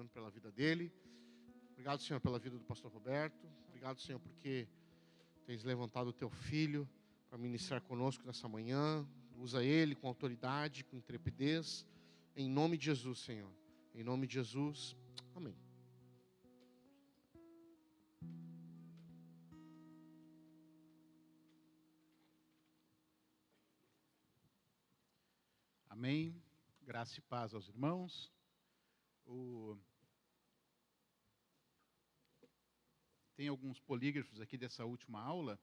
orando pela vida dele. Obrigado, Senhor, pela vida do pastor Roberto. Obrigado, Senhor, porque tens levantado o teu filho para ministrar conosco nessa manhã. Usa ele com autoridade, com intrepidez. Em nome de Jesus, Senhor. Em nome de Jesus. Amém. Amém. Graça e paz aos irmãos. Tem alguns polígrafos aqui dessa última aula.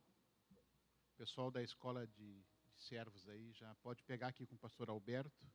O pessoal da escola de servos aí já pode pegar aqui com o pastor Alberto.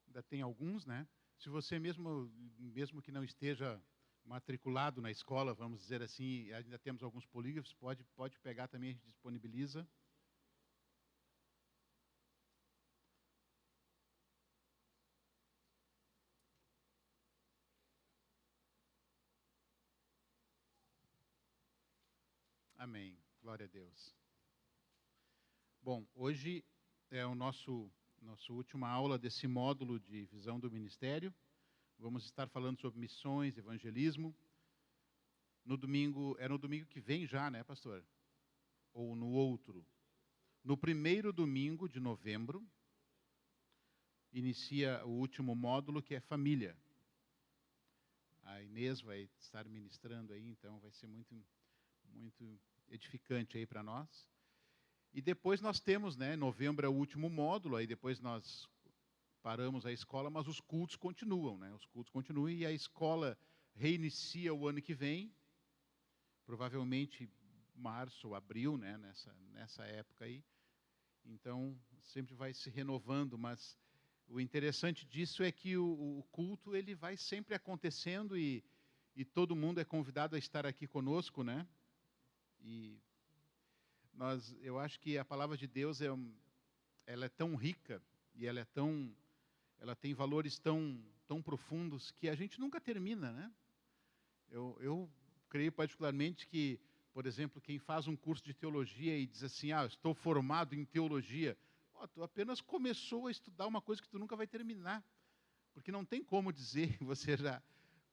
Ainda tem alguns, né? Se você mesmo que não esteja matriculado na escola, vamos dizer assim, ainda temos alguns polígrafos, pode pegar também, a gente disponibiliza. Amém. Glória a Deus. Bom, hoje é o nossa última aula desse módulo de visão do ministério. Vamos estar falando sobre missões, evangelismo. No domingo que vem já, né, pastor? Ou no outro? No primeiro domingo de novembro, inicia o último módulo, que é família. A Inês vai estar ministrando aí, então vai ser muito edificante aí para nós. E depois nós temos, né, novembro é o último módulo, aí depois nós paramos a escola, mas os cultos continuam, né? Os cultos continuam e a escola reinicia o ano que vem, provavelmente março ou abril, né, nessa época aí. Então, sempre vai se renovando, mas o interessante disso é que o culto ele vai sempre acontecendo e todo mundo é convidado a estar aqui conosco, né? E eu acho que a palavra de Deus ela é tão rica e ela tem valores tão profundos que a gente nunca termina, né? Eu creio particularmente que, por exemplo, quem faz um curso de teologia e diz assim, estou formado em teologia, tu apenas começou a estudar uma coisa que tu nunca vai terminar, porque não tem como dizer que você já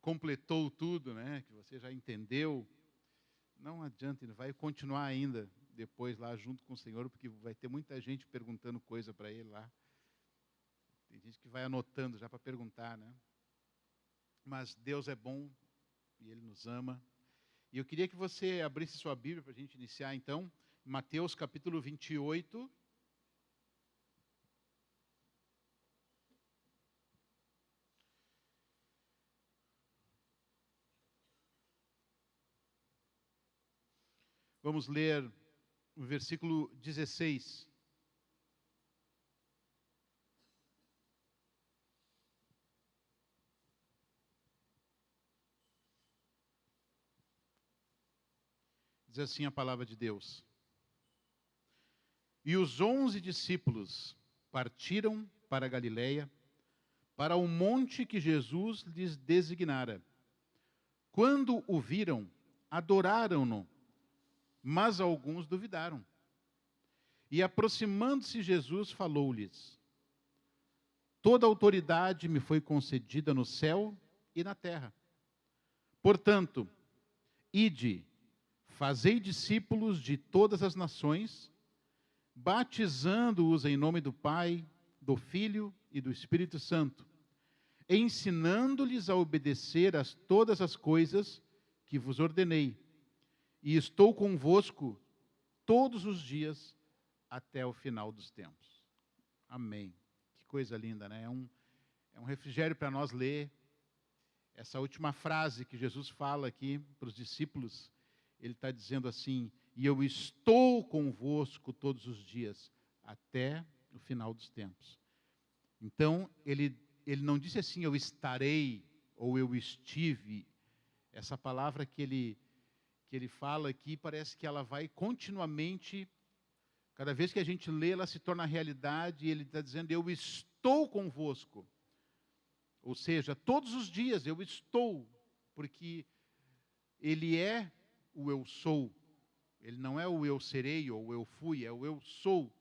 completou tudo, né? Que você já entendeu. Não adianta, ele vai continuar ainda depois lá junto com o Senhor, porque vai ter muita gente perguntando coisa para ele lá. Tem gente que vai anotando já para perguntar, né? Mas Deus é bom e Ele nos ama. E eu queria que você abrisse sua Bíblia para a gente iniciar, então, Mateus capítulo 28. Vamos ler o versículo 16. Diz assim a palavra de Deus. E os 11 discípulos partiram para a Galileia, para o monte que Jesus lhes designara. Quando o viram, adoraram-no, mas alguns duvidaram. E aproximando-se Jesus, falou-lhes: toda autoridade me foi concedida no céu e na terra. Portanto, ide, fazei discípulos de todas as nações, batizando-os em nome do Pai, do Filho e do Espírito Santo, ensinando-lhes a obedecer a todas as coisas que vos ordenei. E estou convosco todos os dias até o final dos tempos. Amém. Que coisa linda, né? É um refrigério para nós ler essa última frase que Jesus fala aqui para os discípulos, ele está dizendo assim: e eu estou convosco todos os dias, até o final dos tempos. Então, ele não disse assim, eu estarei, ou eu estive. Essa palavra que ele fala aqui, parece que ela vai continuamente, cada vez que a gente lê, ela se torna realidade, e ele está dizendo, eu estou convosco. Ou seja, todos os dias eu estou, porque ele é o eu sou. Ele não é o eu serei ou o eu fui, é o eu sou.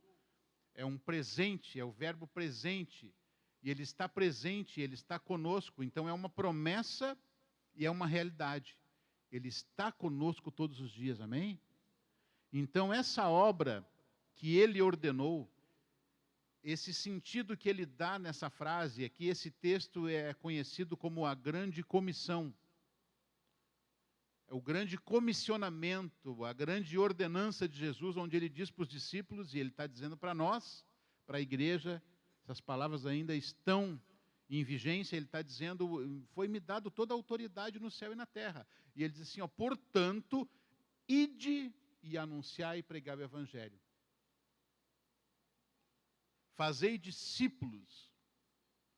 É um presente, é o verbo presente. E ele está presente, ele está conosco. Então é uma promessa e é uma realidade. Ele está conosco todos os dias, amém? Então essa obra que ele ordenou, esse sentido que ele dá nessa frase, é que esse texto é conhecido como a grande comissão. É o grande comissionamento, a grande ordenança de Jesus, onde ele diz para os discípulos, e ele está dizendo para nós, para a igreja, essas palavras ainda estão em vigência, ele está dizendo, foi-me dado toda a autoridade no céu e na terra. E ele diz assim, ó, portanto, ide e anunciai e pregai o evangelho. Fazei discípulos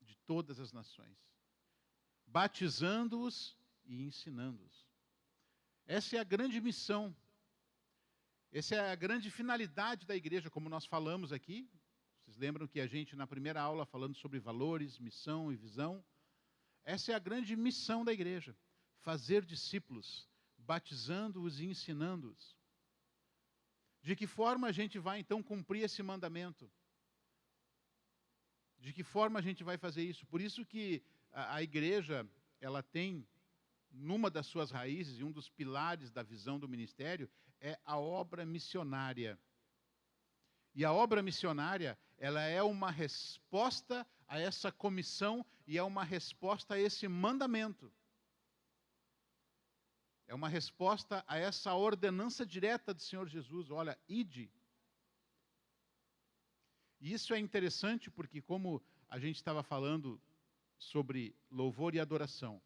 de todas as nações, batizando-os e ensinando-os. Essa é a grande missão, essa é a grande finalidade da igreja, como nós falamos aqui. Vocês lembram que a gente, na primeira aula, falando sobre valores, missão e visão, essa é a grande missão da igreja, fazer discípulos, batizando-os e ensinando-os. De que forma a gente vai, então, cumprir esse mandamento? De que forma a gente vai fazer isso? Por isso que a igreja, ela tem, numa das suas raízes, e um dos pilares da visão do ministério, é a obra missionária. E a obra missionária, ela é uma resposta a essa comissão e é uma resposta a esse mandamento. É uma resposta a essa ordenança direta do Senhor Jesus. Olha, ide. E isso é interessante porque, como a gente estava falando sobre louvor e adoração,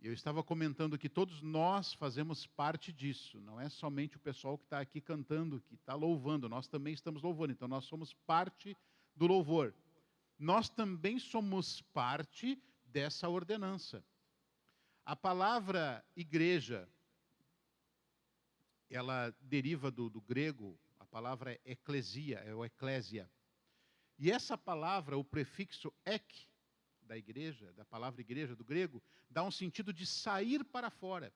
eu estava comentando que todos nós fazemos parte disso. Não é somente o pessoal que está aqui cantando, que está louvando. Nós também estamos louvando. Então, nós somos parte do louvor. Nós também somos parte dessa ordenança. A palavra igreja, ela deriva do grego, a palavra é eclesia, é o eclésia. E essa palavra, o prefixo ek, da igreja, da palavra igreja, do grego, dá um sentido de sair para fora.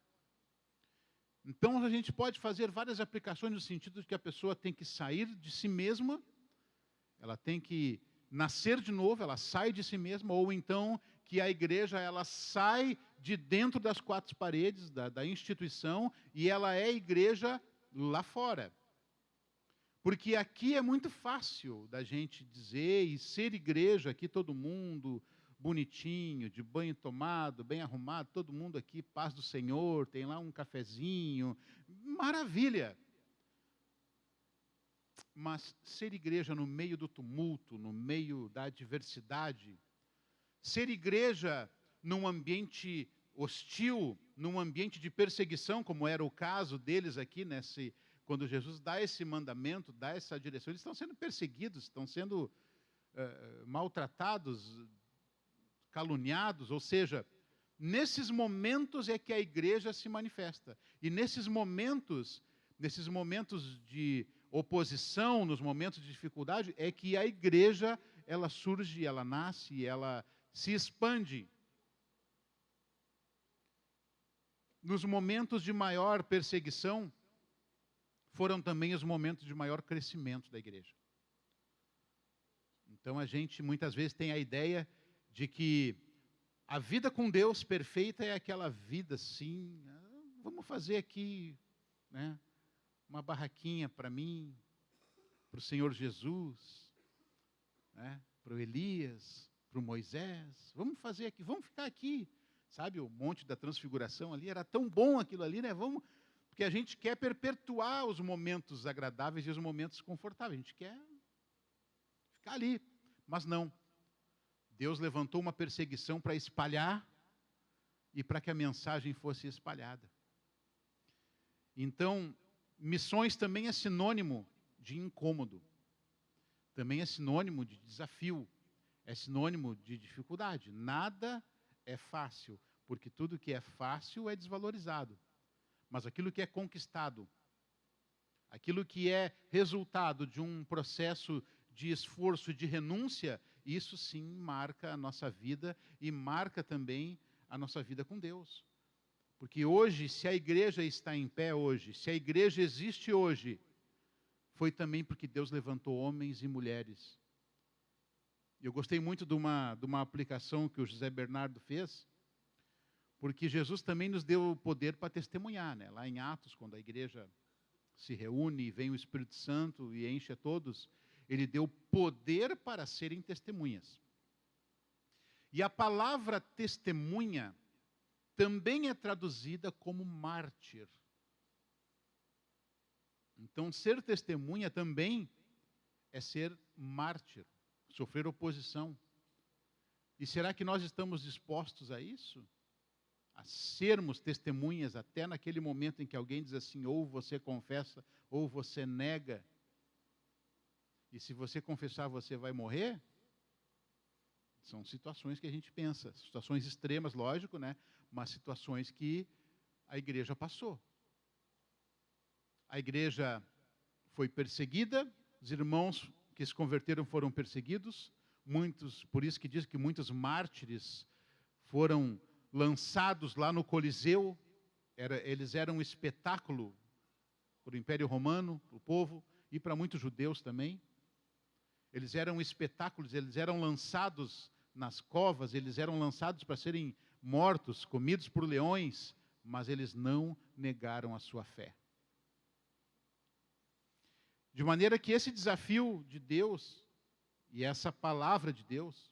Então, a gente pode fazer várias aplicações no sentido de que a pessoa tem que sair de si mesma, ela tem que nascer de novo, ela sai de si mesma, ou então que a igreja, ela sai de dentro das quatro paredes da instituição e ela é igreja lá fora. Porque aqui é muito fácil da gente dizer e ser igreja, aqui todo mundo bonitinho, de banho tomado, bem arrumado, todo mundo aqui, paz do Senhor, tem lá um cafezinho, maravilha. Mas ser igreja no meio do tumulto, no meio da adversidade, ser igreja num ambiente hostil, num ambiente de perseguição, como era o caso deles aqui, quando Jesus dá esse mandamento, dá essa direção, eles estão sendo perseguidos, estão sendo maltratados, caluniados, ou seja, nesses momentos é que a igreja se manifesta. E nesses momentos de oposição, nos momentos de dificuldade, é que a igreja, ela surge, ela nasce, ela se expande. Nos momentos de maior perseguição, foram também os momentos de maior crescimento da igreja. Então a gente muitas vezes tem a ideia de que a vida com Deus perfeita é aquela vida assim, vamos fazer aqui, né, uma barraquinha para mim, para o Senhor Jesus, né, para o Elias, para o Moisés, vamos fazer aqui, vamos ficar aqui, sabe, o Monte da Transfiguração ali, era tão bom aquilo ali, né, porque a gente quer perpetuar os momentos agradáveis e os momentos confortáveis, a gente quer ficar ali, mas não. Deus levantou uma perseguição para espalhar e para que a mensagem fosse espalhada. Então, missões também é sinônimo de incômodo, também é sinônimo de desafio, é sinônimo de dificuldade. Nada é fácil, porque tudo que é fácil é desvalorizado. Mas aquilo que é conquistado, aquilo que é resultado de um processo de esforço e de renúncia, isso sim marca a nossa vida e marca também a nossa vida com Deus. Porque hoje, se a igreja está em pé hoje, se a igreja existe hoje, foi também porque Deus levantou homens e mulheres. Eu gostei muito de uma aplicação que o José Bernardo fez, porque Jesus também nos deu o poder para testemunhar, né? Lá em Atos, quando a igreja se reúne e vem o Espírito Santo e enche a todos, ele deu poder para serem testemunhas. E a palavra testemunha também é traduzida como mártir. Então, ser testemunha também é ser mártir, sofrer oposição. E será que nós estamos dispostos a isso? A sermos testemunhas até naquele momento em que alguém diz assim, ou você confessa, ou você nega. E se você confessar, você vai morrer? São situações que a gente pensa, situações extremas, lógico, né? Mas situações que a igreja passou. A igreja foi perseguida, os irmãos que se converteram foram perseguidos, muitos, por isso que diz que muitos mártires foram lançados lá no Coliseu, eles eram um espetáculo para o Império Romano, para o povo, e para muitos judeus também. Eles eram espetáculos, eles eram lançados nas covas, eles eram lançados para serem mortos, comidos por leões, mas eles não negaram a sua fé. De maneira que esse desafio de Deus, e essa palavra de Deus,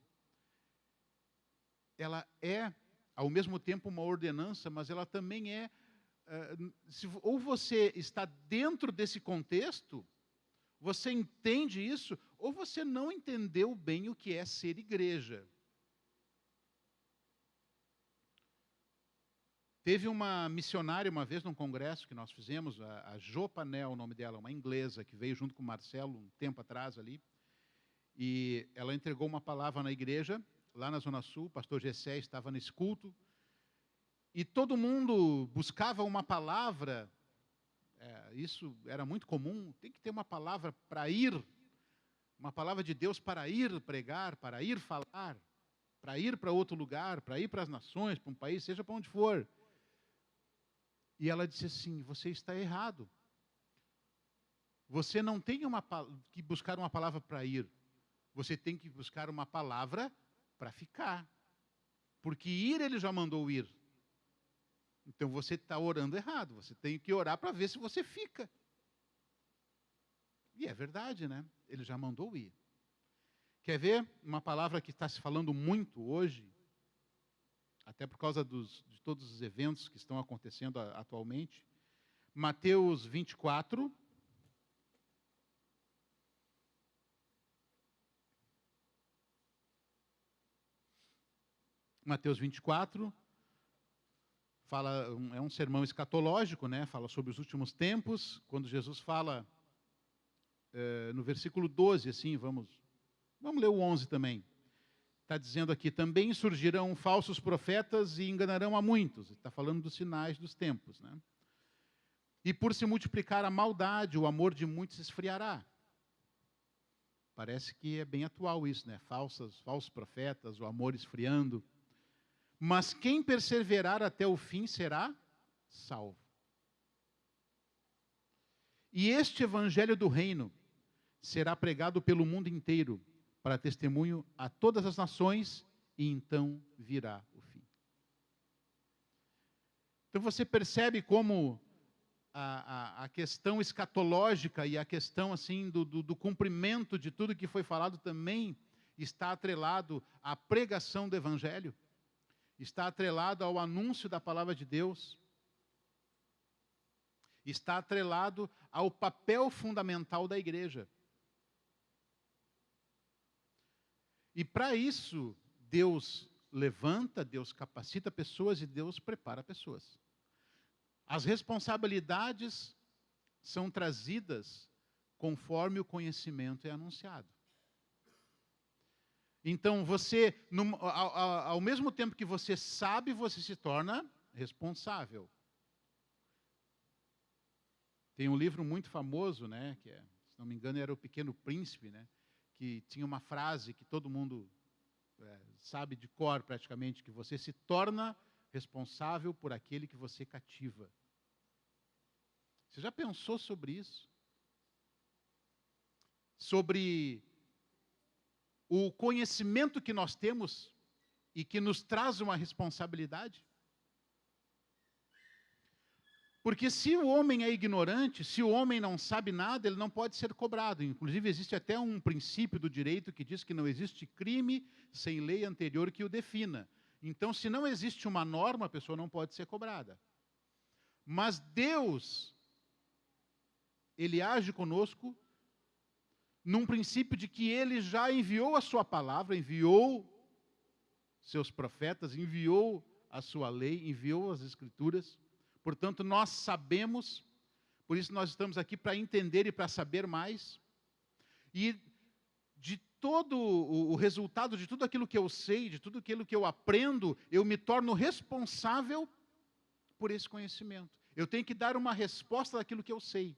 ela é, ao mesmo tempo, uma ordenança, mas ela também é, ou você está dentro desse contexto, você entende isso, ou você não entendeu bem o que é ser igreja. Teve uma missionária uma vez num congresso que nós fizemos, a Jo Panel, o nome dela, uma inglesa, que veio junto com o Marcelo um tempo atrás ali, e ela entregou uma palavra na igreja, lá na Zona Sul, o pastor Gessé estava nesse culto, e todo mundo buscava uma palavra, isso era muito comum, tem que ter uma palavra para ir, uma palavra de Deus para ir pregar, para ir falar, para ir para outro lugar, para ir para as nações, para um país, seja para onde for. E ela disse assim, você está errado. Você não tem que buscar uma palavra para ir. Você tem que buscar uma palavra para ficar. Porque ir, ele já mandou ir. Então você está orando errado. Você tem que orar para ver se você fica. E é verdade, né? Ele já mandou ir. Quer ver uma palavra que está se falando muito hoje? Até por causa de todos os eventos que estão acontecendo atualmente. Mateus 24. Mateus 24. Fala, é um sermão escatológico, né? Fala sobre os últimos tempos. Quando Jesus fala, no versículo 12, assim, vamos ler o 11 também. Está dizendo aqui, também surgirão falsos profetas e enganarão a muitos. Está falando dos sinais dos tempos, né? E por se multiplicar a maldade, o amor de muitos esfriará. Parece que é bem atual isso, né? Falsos profetas, o amor esfriando. Mas quem perseverar até o fim será salvo. E este evangelho do reino será pregado pelo mundo inteiro, para testemunho a todas as nações, e então virá o fim. Então você percebe como a questão escatológica e a questão assim do cumprimento de tudo que foi falado também está atrelado à pregação do Evangelho, está atrelado ao anúncio da palavra de Deus, está atrelado ao papel fundamental da igreja. E para isso, Deus levanta, Deus capacita pessoas e Deus prepara pessoas. As responsabilidades são trazidas conforme o conhecimento é anunciado. Então, você, ao mesmo tempo que você sabe, você se torna responsável. Tem um livro muito famoso, né, que se não me engano era O Pequeno Príncipe, né, que tinha uma frase que todo mundo sabe de cor praticamente, que você se torna responsável por aquele que você cativa. Você já pensou sobre isso? Sobre o conhecimento que nós temos e que nos traz uma responsabilidade? Porque se o homem é ignorante, se o homem não sabe nada, ele não pode ser cobrado. Inclusive, existe até um princípio do direito que diz que não existe crime sem lei anterior que o defina. Então, se não existe uma norma, a pessoa não pode ser cobrada. Mas Deus, Ele age conosco num princípio de que Ele já enviou a sua palavra, enviou seus profetas, enviou a sua lei, enviou as Escrituras. Portanto, nós sabemos, por isso nós estamos aqui para entender e para saber mais. E de todo o resultado de tudo aquilo que eu sei, de tudo aquilo que eu aprendo, eu me torno responsável por esse conhecimento. Eu tenho que dar uma resposta daquilo que eu sei.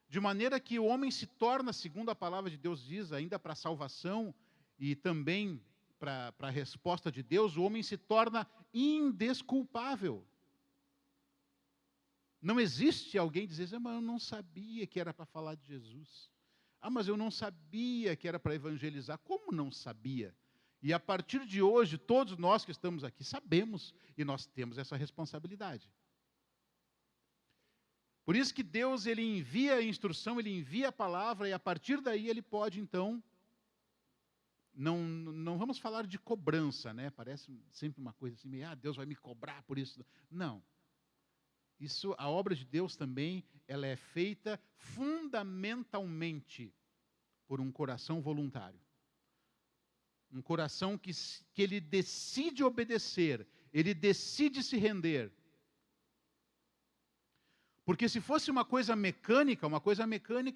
De maneira que o homem se torna, segundo a palavra de Deus diz, ainda para a salvação e também para a resposta de Deus, o homem se torna indesculpável. Não existe alguém dizer, mas eu não sabia que era para falar de Jesus. Ah, mas eu não sabia que era para evangelizar. Como não sabia? E a partir de hoje, todos nós que estamos aqui sabemos e nós temos essa responsabilidade. Por isso que Deus, Ele envia a instrução, Ele envia a palavra e a partir daí Ele pode, então, não vamos falar de cobrança, né? Parece sempre uma coisa assim, Deus vai me cobrar por isso. Não. Isso, a obra de Deus também, ela é feita fundamentalmente por um coração voluntário. Um coração que ele decide obedecer, ele decide se render. Porque se fosse uma coisa mecânica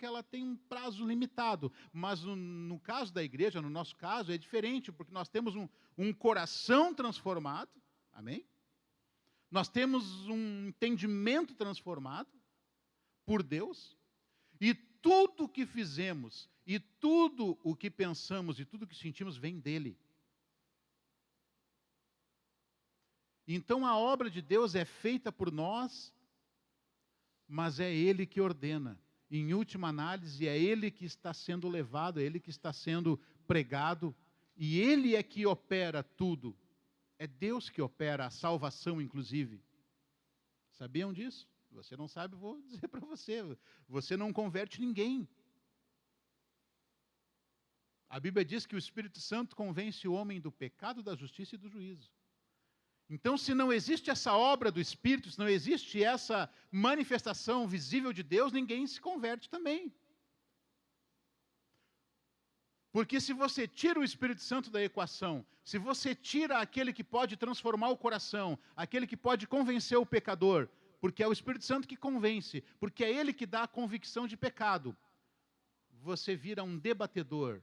ela tem um prazo limitado. Mas no caso da igreja, no nosso caso, é diferente, porque nós temos um coração transformado, amém? Nós temos um entendimento transformado por Deus, e tudo o que fizemos, e tudo o que pensamos, e tudo o que sentimos vem dEle. Então a obra de Deus é feita por nós, mas é Ele que ordena. Em última análise, é Ele que está sendo levado, é Ele que está sendo pregado, e Ele é que opera tudo. É Deus que opera a salvação, inclusive. Sabiam disso? Você não sabe, vou dizer para você. Você não converte ninguém. A Bíblia diz que o Espírito Santo convence o homem do pecado, da justiça e do juízo. Então, se não existe essa obra do Espírito, se não existe essa manifestação visível de Deus, ninguém se converte também. Porque se você tira o Espírito Santo da equação, se você tira aquele que pode transformar o coração, aquele que pode convencer o pecador, porque é o Espírito Santo que convence, porque é ele que dá a convicção de pecado, você vira um debatedor,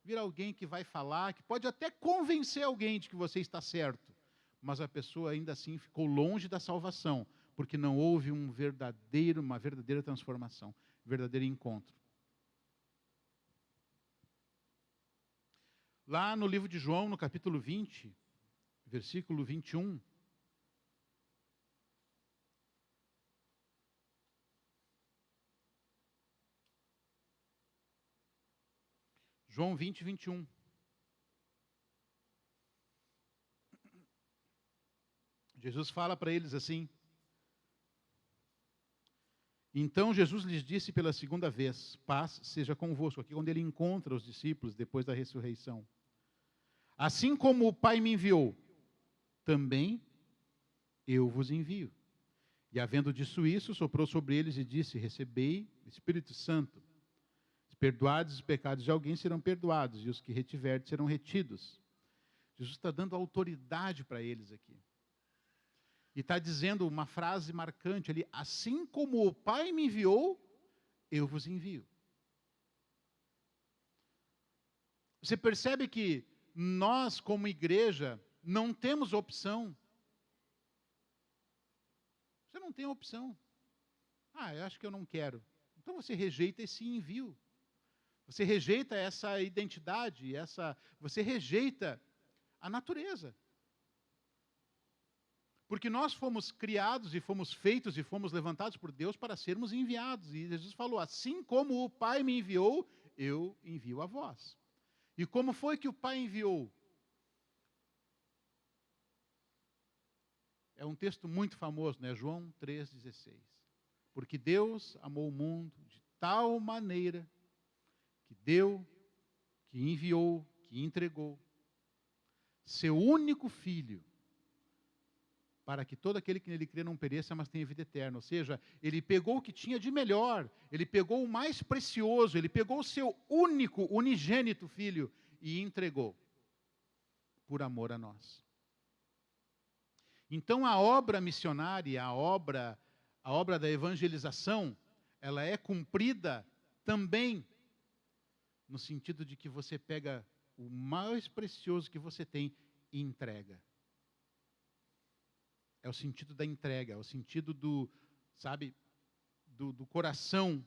vira alguém que vai falar, que pode até convencer alguém de que você está certo, mas a pessoa ainda assim ficou longe da salvação, porque não houve uma verdadeira transformação, um verdadeiro encontro. Lá no livro de João, no capítulo 20, versículo 21, João 20, 21. Jesus fala para eles assim. Então Jesus lhes disse pela segunda vez, paz seja convosco. Aqui quando ele encontra os discípulos depois da ressurreição. Assim como o Pai me enviou, também eu vos envio. E havendo dito isso, soprou sobre eles e disse, recebei o Espírito Santo. Se perdoardes os pecados de alguém, serão perdoados, e os que retiverdes serão retidos. Jesus está dando autoridade para eles aqui. E está dizendo uma frase marcante ali: assim como o Pai me enviou, eu vos envio. Você percebe que nós, como igreja, não temos opção. Você não tem opção. Eu acho que eu não quero. Então você rejeita esse envio. Você rejeita essa identidade, você rejeita a natureza. Porque nós fomos criados e fomos feitos e fomos levantados por Deus para sermos enviados. E Jesus falou: assim como o Pai me enviou, eu envio a vós. E como foi que o Pai enviou? É um texto muito famoso, né? João 3,16. Porque Deus amou o mundo de tal maneira que deu, que enviou, que entregou seu único Filho, para que todo aquele que nele crê não pereça, mas tenha vida eterna. Ou seja, ele pegou o que tinha de melhor, ele pegou o mais precioso, ele pegou o seu único, unigênito Filho e entregou, por amor a nós. Então a obra missionária, a obra da evangelização, ela é cumprida também no sentido de que você pega o mais precioso que você tem e entrega. É o sentido da entrega, é o sentido do coração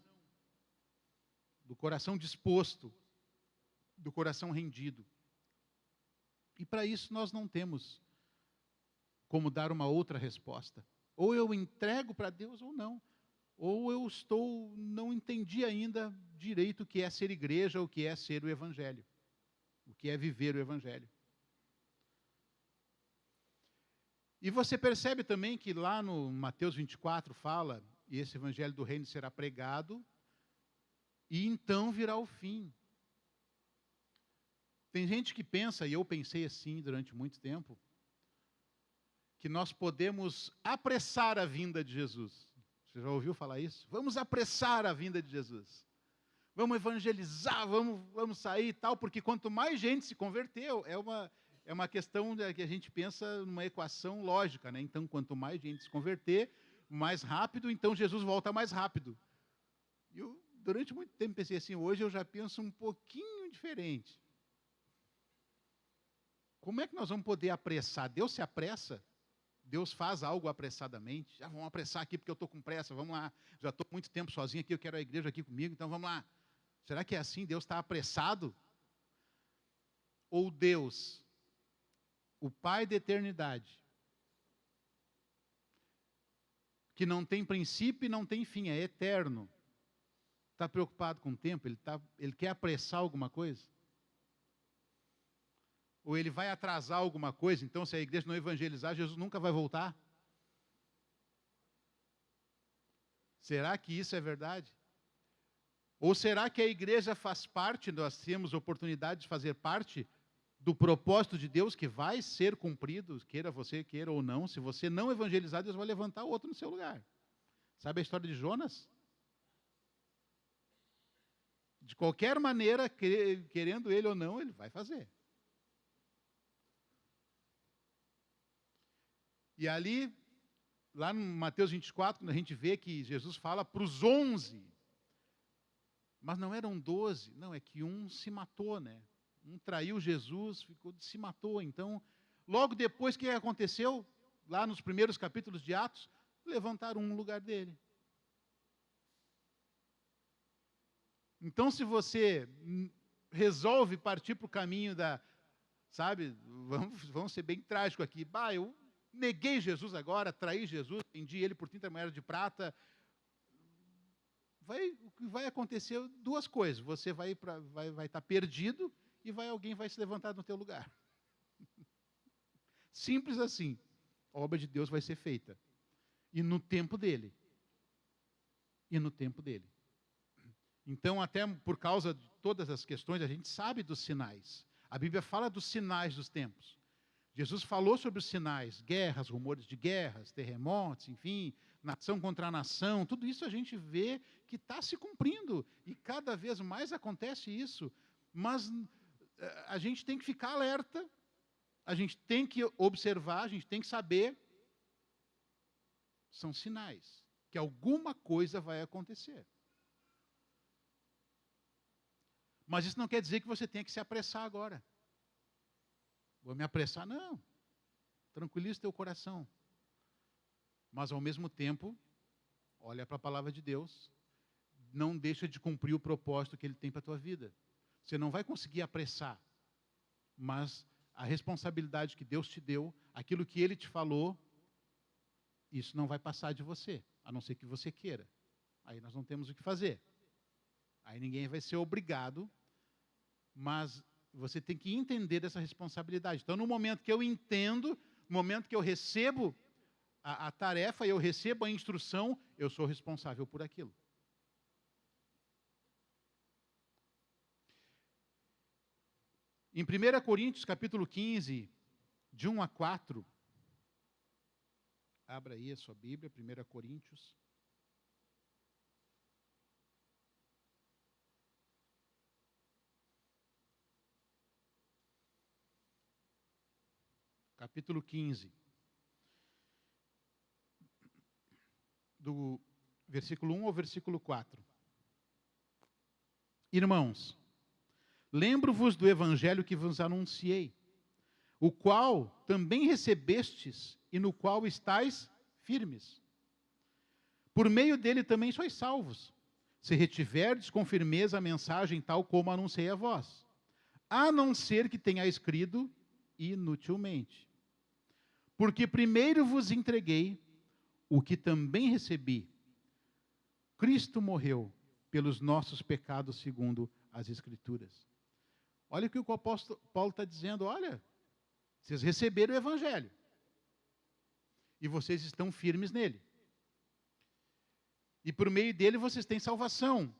disposto, do coração rendido. E para isso nós não temos como dar uma outra resposta. Ou eu entrego para Deus ou não. Ou eu não entendi ainda direito o que é ser igreja, o que é ser o Evangelho. O que é viver o Evangelho. E você percebe também que lá no Mateus 24 fala, e esse Evangelho do Reino será pregado, e então virá o fim. Tem gente que pensa, e eu pensei assim durante muito tempo, que nós podemos apressar a vinda de Jesus. Você já ouviu falar isso? Vamos apressar a vinda de Jesus. Vamos evangelizar, vamos sair e tal, porque quanto mais gente se converteu, é uma questão que a gente pensa numa equação lógica, né? Então, quanto mais gente se converter, mais rápido, então Jesus volta mais rápido. E eu, durante muito tempo, pensei assim, hoje eu já penso um pouquinho diferente. Como é que nós vamos poder apressar? Deus se apressa? Deus faz algo apressadamente? Vamos apressar aqui porque eu estou com pressa, vamos lá. Já estou muito tempo sozinho aqui, eu quero a igreja aqui comigo, então vamos lá. Será que é assim? Deus está apressado? Ou Deus, o Pai da eternidade, que não tem princípio e não tem fim, é eterno, está preocupado com o tempo? Ele quer apressar alguma coisa? Ou ele vai atrasar alguma coisa? Então, se a igreja não evangelizar, Jesus nunca vai voltar? Será que isso é verdade? Ou será que a igreja faz parte, nós temos oportunidade de fazer parte do propósito de Deus que vai ser cumprido, queira você, queira ou não? Se você não evangelizar, Deus vai levantar outro no seu lugar. Sabe a história de Jonas? De qualquer maneira, querendo ele ou não, ele vai fazer. E ali, lá no Mateus 24, quando a gente vê que Jesus fala para os 11, mas não eram 12, não, é que um se matou, né? Um traiu Jesus, se matou. Então, logo depois, o que aconteceu? Lá nos primeiros capítulos de Atos, levantaram um lugar dele. Então, se você resolve partir para o caminho vamos ser bem trágico aqui. Eu neguei Jesus agora, traí Jesus, vendi ele por 30 moedas de prata. O que vai acontecer duas coisas. Você vai estar perdido e alguém vai se levantar no teu lugar. Simples assim. A obra de Deus vai ser feita. E no tempo dele. Então, até por causa de todas as questões, a gente sabe dos sinais. A Bíblia fala dos sinais dos tempos. Jesus falou sobre os sinais, guerras, rumores de guerras, terremotos, enfim, nação contra nação, tudo isso a gente vê que está se cumprindo, e cada vez mais acontece isso, mas a gente tem que ficar alerta, a gente tem que observar, a gente tem que saber, são sinais que alguma coisa vai acontecer. Mas isso não quer dizer que você tenha que se apressar agora. Vou me apressar? Não. Tranquiliza o teu coração. Mas, ao mesmo tempo, olha para a palavra de Deus. Não deixa de cumprir o propósito que Ele tem para a tua vida. Você não vai conseguir apressar. Mas a responsabilidade que Deus te deu, aquilo que Ele te falou, isso não vai passar de você. A não ser que você queira. Aí nós não temos o que fazer. Aí ninguém vai ser obrigado, mas você tem que entender essa responsabilidade. Então, no momento que eu entendo, no momento que eu recebo a tarefa, eu recebo a instrução, eu sou responsável por aquilo. Em 1 Coríntios, capítulo 15, de 1 a 4, abra aí a sua Bíblia, 1 Coríntios. Capítulo 15, do versículo 1 ao versículo 4. Irmãos, lembro-vos do evangelho que vos anunciei, o qual também recebestes e no qual estáis firmes. Por meio dele também sois salvos, se retiverdes com firmeza a mensagem tal como anunciei a vós, a não ser que tenha escrito inutilmente. Porque primeiro vos entreguei o que também recebi. Cristo morreu pelos nossos pecados segundo as Escrituras. Olha o que o apóstolo Paulo está dizendo. Olha, vocês receberam o Evangelho. E vocês estão firmes nele. E por meio dele vocês têm salvação.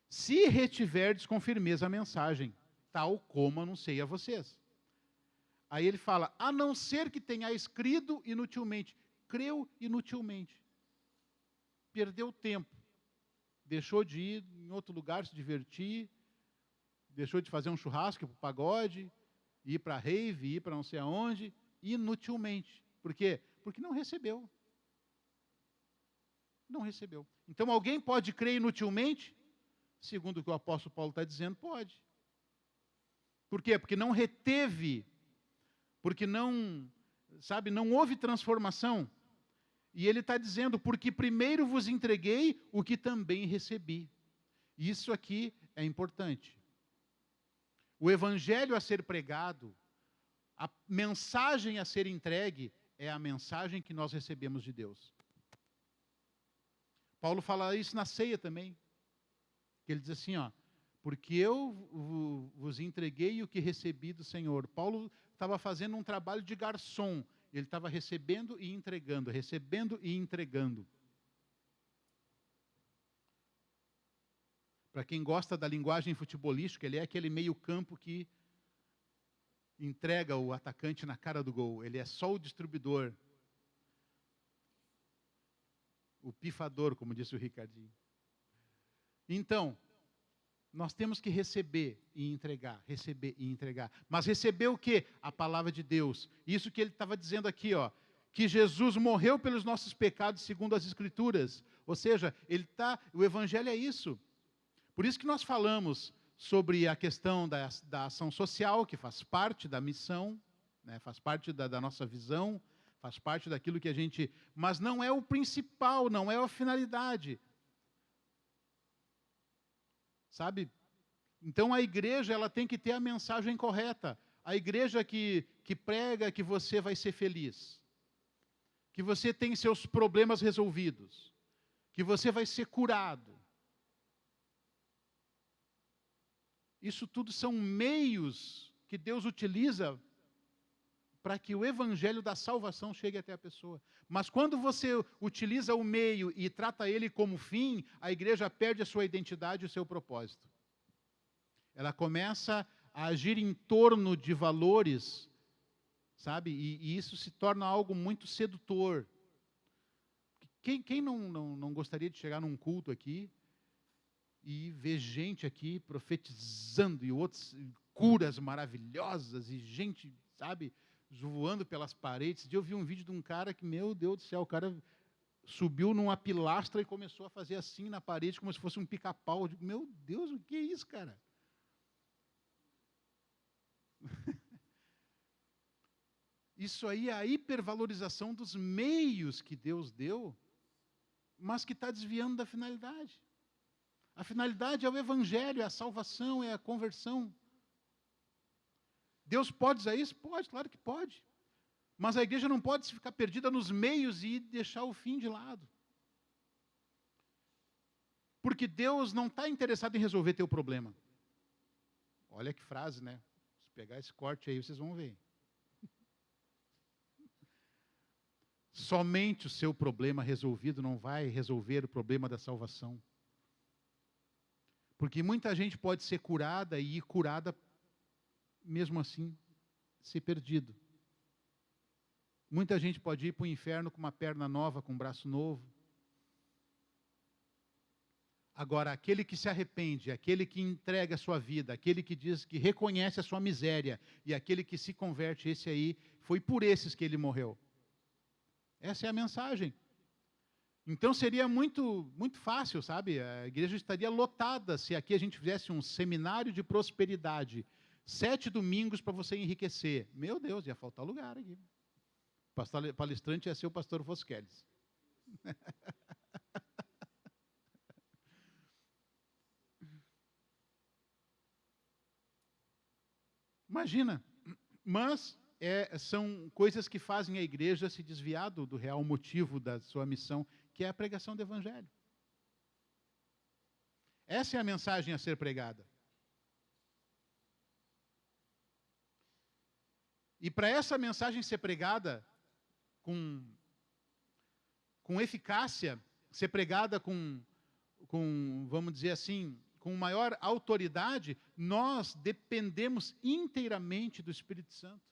Se retiverdes com firmeza a mensagem, tal como anunciei a vocês. Aí ele fala, a não ser que tenha escrito inutilmente. Creu inutilmente. Perdeu tempo. Deixou de ir em outro lugar se divertir. Deixou de fazer um churrasco para o pagode. Ir para a rave, ir para não sei aonde. Inutilmente. Por quê? Porque não recebeu. Não recebeu. Então alguém pode crer inutilmente? Segundo o que o apóstolo Paulo está dizendo, pode. Por quê? Porque não reteve. Porque não, sabe, não houve transformação. E ele está dizendo, porque primeiro vos entreguei o que também recebi. Isso aqui é importante. O evangelho a ser pregado, a mensagem a ser entregue, é a mensagem que nós recebemos de Deus. Paulo fala isso na ceia também. Ele diz assim, ó, porque eu vos entreguei o que recebi do Senhor. Paulo estava fazendo um trabalho de garçom. Ele estava recebendo e entregando, recebendo e entregando. Para quem gosta da linguagem futebolística, ele é aquele meio-campo que entrega o atacante na cara do gol. Ele é só o distribuidor. O pifador, como disse o Ricardinho. Então, nós temos que receber e entregar, receber e entregar. Mas receber o quê? A palavra de Deus. Isso que ele estava dizendo aqui, ó, que Jesus morreu pelos nossos pecados segundo as Escrituras. Ou seja, o Evangelho é isso. Por isso que nós falamos sobre a questão da ação social, que faz parte da missão, né, faz parte da nossa visão, faz parte daquilo que a gente... Mas não é o principal, não é a finalidade. Sabe? Então a igreja ela tem que ter a mensagem correta. A igreja que prega que você vai ser feliz. Que você tem seus problemas resolvidos. Que você vai ser curado. Isso tudo são meios que Deus utiliza para que o evangelho da salvação chegue até a pessoa. Mas quando você utiliza o meio e trata ele como fim, a igreja perde a sua identidade e o seu propósito. Ela começa a agir em torno de valores, sabe? E isso se torna algo muito sedutor. Quem não gostaria de chegar num culto aqui e ver gente aqui profetizando e outros curas maravilhosas e gente, sabe, voando pelas paredes. Esse dia eu vi um vídeo de um cara que, meu Deus do céu, o cara subiu numa pilastra e começou a fazer assim na parede, como se fosse um pica-pau. Eu digo, meu Deus, o que é isso, cara? Isso aí é a hipervalorização dos meios que Deus deu, mas que está desviando da finalidade. A finalidade é o evangelho, é a salvação, é a conversão. Deus pode usar isso? Pode, claro que pode. Mas a igreja não pode ficar perdida nos meios e deixar o fim de lado. Porque Deus não está interessado em resolver teu problema. Olha que frase, né? Se pegar esse corte aí, vocês vão ver. Somente o seu problema resolvido não vai resolver o problema da salvação. Porque muita gente pode ser curada e ir curada, mesmo assim, ser perdido. Muita gente pode ir para o inferno com uma perna nova, com um braço novo. Agora, aquele que se arrepende, aquele que entrega a sua vida, aquele que diz que reconhece a sua miséria, e aquele que se converte, esse aí, foi por esses que ele morreu. Essa é a mensagem. Então seria muito, muito fácil, sabe? A igreja estaria lotada se aqui a gente fizesse um seminário de prosperidade. 7 domingos para você enriquecer. Meu Deus, ia faltar lugar aqui. O palestrante ia ser o pastor Fosqueles. Imagina. Mas são coisas que fazem a igreja se desviar do real motivo da sua missão, que é a pregação do evangelho. Essa é a mensagem a ser pregada. E para essa mensagem ser pregada com eficácia, ser pregada com, vamos dizer assim, com maior autoridade, nós dependemos inteiramente do Espírito Santo.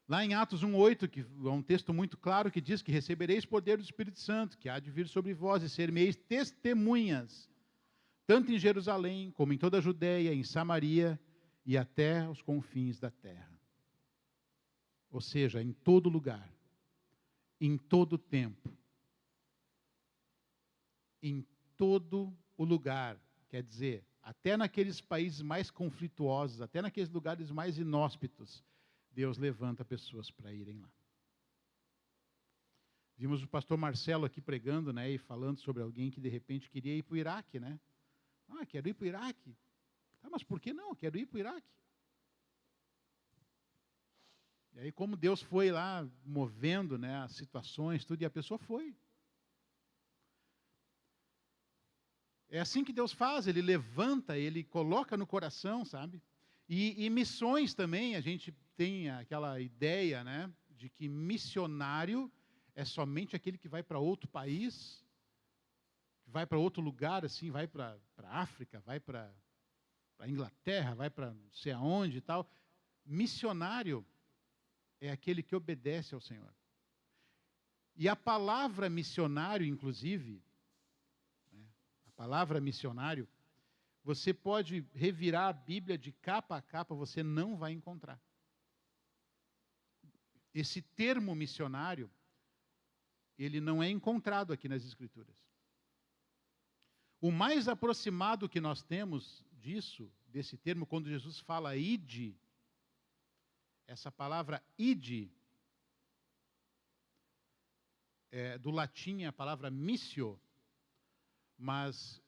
Lá em Atos 1:8, que é um texto muito claro que diz que recebereis poder do Espírito Santo, que há de vir sobre vós e ser-me-eis testemunhas, tanto em Jerusalém, como em toda a Judeia, em Samaria e até os confins da terra. Ou seja, em todo lugar, em todo tempo, em todo o lugar, quer dizer, até naqueles países mais conflituosos, até naqueles lugares mais inóspitos, Deus levanta pessoas para irem lá. Vimos o pastor Marcelo aqui pregando, né, e falando sobre alguém que de repente queria ir para o Iraque, né? Ah, quero ir para o Iraque. Ah, mas por que não? Quero ir para o Iraque. E aí como Deus foi lá movendo, né, as situações, tudo, e a pessoa foi. É assim que Deus faz, Ele levanta, Ele coloca no coração, sabe? E missões também, a gente tem aquela ideia, né, de que missionário é somente aquele que vai para outro país, que vai para outro lugar, assim, vai para a África, vai para a Inglaterra, vai para não sei aonde e tal. Missionário é aquele que obedece ao Senhor. E a palavra missionário, inclusive, né, a palavra missionário, você pode revirar a Bíblia de capa a capa, você não vai encontrar. Esse termo missionário, ele não é encontrado aqui nas Escrituras. O mais aproximado que nós temos disso, desse termo, quando Jesus fala ide, essa palavra ide, do latim a palavra missio, mas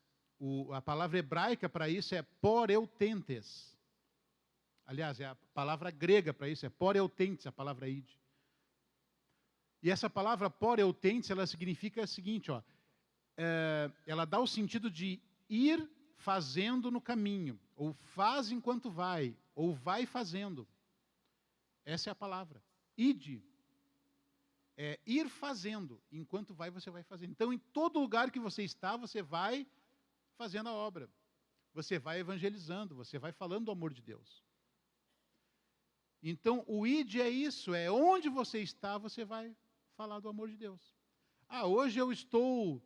a palavra hebraica para isso é poreutentes. Aliás, a palavra grega para isso é poreutentes, a palavra ide. E essa palavra poreutentes, ela significa o seguinte, ó, ela dá o sentido de ir fazendo no caminho, ou faz enquanto vai, ou vai fazendo. Essa é a palavra. Ide. É ir fazendo. Enquanto vai, você vai fazendo. Então, em todo lugar que você está, você vai fazendo a obra. Você vai evangelizando, você vai falando do amor de Deus. Então, o ide é isso, é onde você está, você vai falar do amor de Deus. Ah, hoje eu estou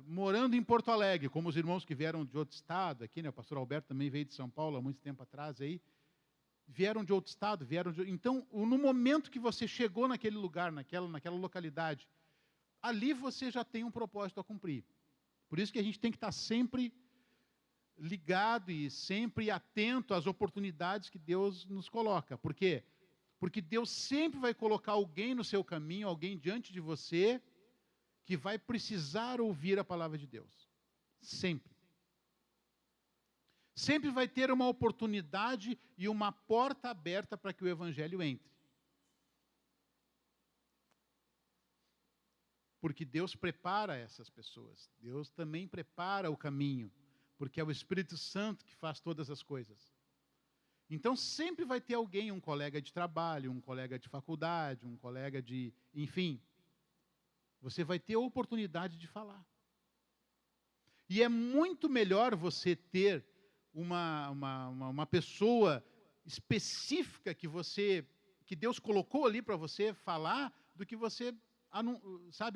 morando em Porto Alegre, como os irmãos que vieram de outro estado aqui, né? O pastor Alberto também veio de São Paulo há muito tempo atrás aí. vieram de outro estado, Então, no momento que você chegou naquele lugar, naquela localidade, ali você já tem um propósito a cumprir. Por isso que a gente tem que estar sempre ligado e sempre atento às oportunidades que Deus nos coloca. Por quê? Porque Deus sempre vai colocar alguém no seu caminho, alguém diante de você, que vai precisar ouvir a palavra de Deus. Sempre. Sempre vai ter uma oportunidade e uma porta aberta para que o Evangelho entre. Porque Deus prepara essas pessoas. Deus também prepara o caminho. Porque é o Espírito Santo que faz todas as coisas. Então, sempre vai ter alguém, um colega de trabalho, um colega de faculdade, um colega de... Enfim, você vai ter a oportunidade de falar. E é muito melhor você ter uma pessoa específica que Deus colocou ali para você falar, do que você,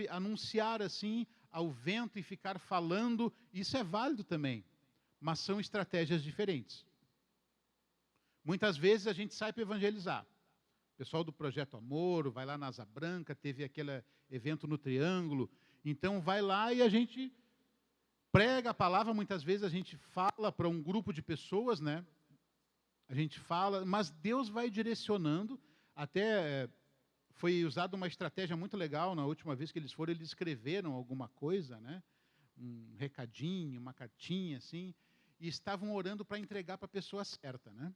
anunciar assim ao vento e ficar falando. Isso é válido também, mas são estratégias diferentes. Muitas vezes a gente sai para evangelizar. O pessoal do Projeto Amor vai lá na Asa Branca, teve aquele evento no Triângulo. Então vai lá e a gente prega a palavra. Muitas vezes a gente fala para um grupo de pessoas, né? A gente fala, mas Deus vai direcionando. Até foi usada uma estratégia muito legal na última vez que eles foram, eles escreveram alguma coisa, né? Um recadinho, uma cartinha assim, e estavam orando para entregar para a pessoa certa, né?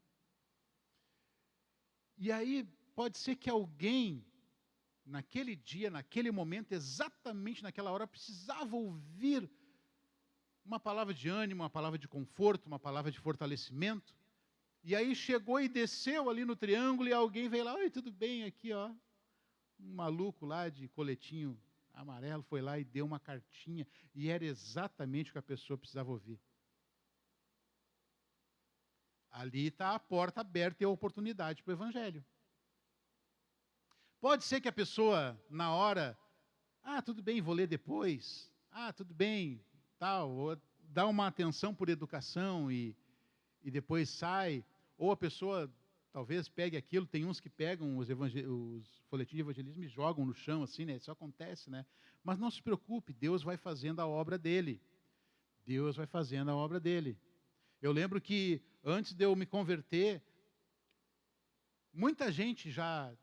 E aí, pode ser que alguém, naquele dia, naquele momento, exatamente naquela hora, precisava ouvir uma palavra de ânimo, uma palavra de conforto, uma palavra de fortalecimento. E aí chegou e desceu ali no Triângulo e alguém veio lá: oi, tudo bem? Aqui, ó, um maluco lá de coletinho amarelo foi lá e deu uma cartinha. E era exatamente o que a pessoa precisava ouvir. Ali está a porta aberta e a oportunidade para o Evangelho. Pode ser que a pessoa, na hora, tudo bem, vou ler depois, tudo bem, tal, ou dá uma atenção por educação e depois sai, ou a pessoa talvez pegue aquilo, tem uns que pegam os folhetins de evangelismo e jogam no chão, assim, né? Isso acontece, né? Mas não se preocupe, Deus vai fazendo a obra dele. Deus vai fazendo a obra dele. Eu lembro que, antes de eu me converter, muita gente já